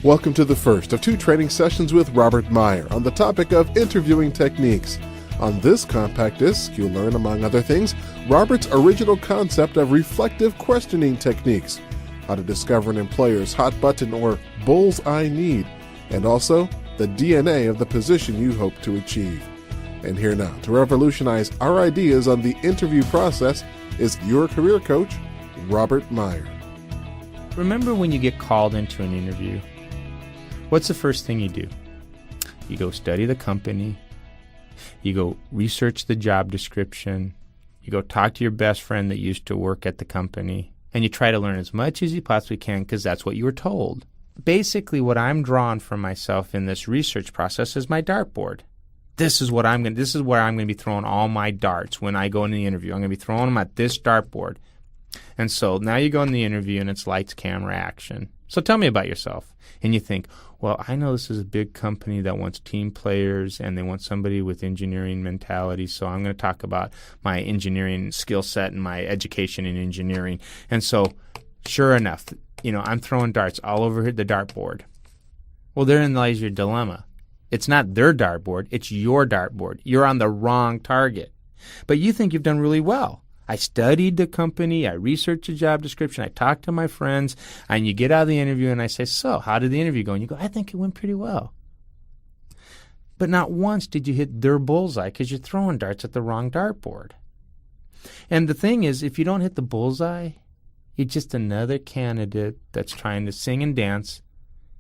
Welcome to the first of two training sessions with Robert Meyer on the topic of interviewing techniques. On this compact disc, you'll learn, among other things, Robert's original concept of reflective questioning techniques, how to discover an employer's hot button or bullseye need, and also the DNA of the position you hope to achieve. And here now, to revolutionize our ideas on the interview process, is your career coach, Robert Meyer. Remember when you get called into an interview, what's the first thing you do? You go study the company, you go research the job description, you go talk to your best friend that used to work at the company, and you try to learn as much as you possibly can because that's what you were told. Basically, what I'm drawing for myself in this research process is my dartboard. This is where I'm going to be throwing all my darts when I go into the interview. I'm going to be throwing them at this dartboard. And so now you go in the interview and it's lights, camera, action. So tell me about yourself. And you think, well, I know this is a big company that wants team players and they want somebody with engineering mentality. So I'm going to talk about my engineering skill set and my education in engineering. And so sure enough, I'm throwing darts all over the dartboard. Well, therein lies your dilemma. It's not their dartboard, it's your dartboard. You're on the wrong target. But you think you've done really well. I studied the company, I researched the job description, I talked to my friends, and you get out of the interview and I say, so, how did the interview go? And you go, I think it went pretty well. But not once did you hit their bullseye because you're throwing darts at the wrong dartboard. And the thing is, if you don't hit the bullseye, you're just another candidate that's trying to sing and dance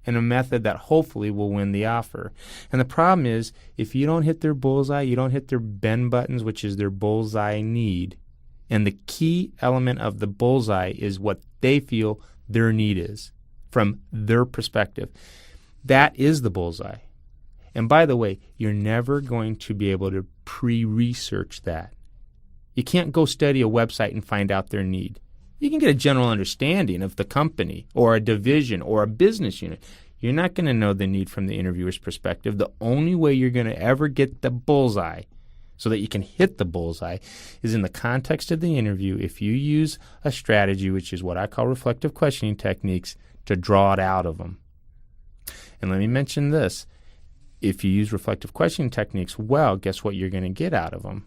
in a method that hopefully will win the offer. And the problem is, if you don't hit their bullseye, you don't hit their bend buttons, which is their bullseye need. And the key element of the bullseye is what they feel their need is from their perspective. That is the bullseye. And by the way, you're never going to be able to pre-research that. You can't go study a website and find out their need. You can get a general understanding of the company or a division or a business unit. You're not going to know the need from the interviewer's perspective. The only way you're going to ever get the bullseye so that you can hit the bullseye is in the context of the interview if you use a strategy, which is what I call reflective questioning techniques, to draw it out of them. And let me mention this. If you use reflective questioning techniques well, guess what you're going to get out of them?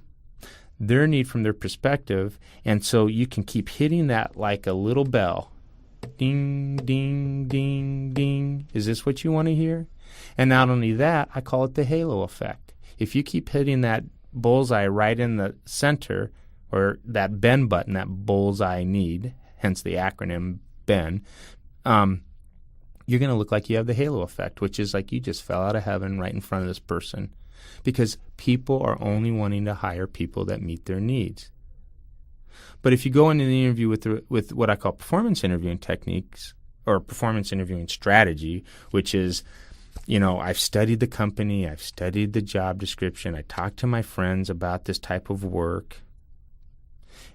Their need from their perspective, and so you can keep hitting that like a little bell. Ding, ding, ding, ding. Is this what you want to hear? And not only that, I call it the halo effect. If you keep hitting that bullseye right in the center, or that bend button, that bullseye need, hence the acronym BEN, you're going to look like you have the halo effect, which is like you just fell out of heaven right in front of this person. Because people are only wanting to hire people that meet their needs. But if you go into the interview with what I call performance interviewing techniques or performance interviewing strategy, which is, I've studied the company, I've studied the job description, I talked to my friends about this type of work,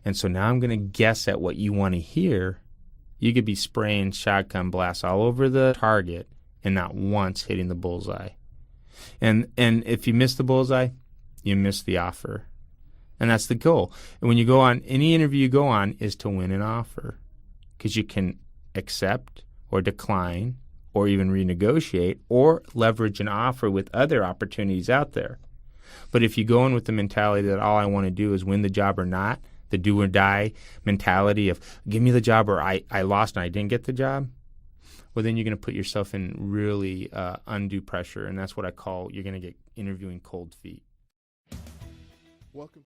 and so now I'm going to guess at what you want to hear, you could be spraying shotgun blasts all over the target and not once hitting the bullseye. And if you miss the bullseye, you miss the offer. And that's the goal. And when you go on, any interview you go on is to win an offer. Because you can accept or decline or even renegotiate or leverage an offer with other opportunities out there. But if you go in with the mentality that all I want to do is win the job or not, the do or die mentality of give me the job or I lost and I didn't get the job, well, then you're going to put yourself in really undue pressure, and that's what I call you're going to get interviewing cold feet. Welcome.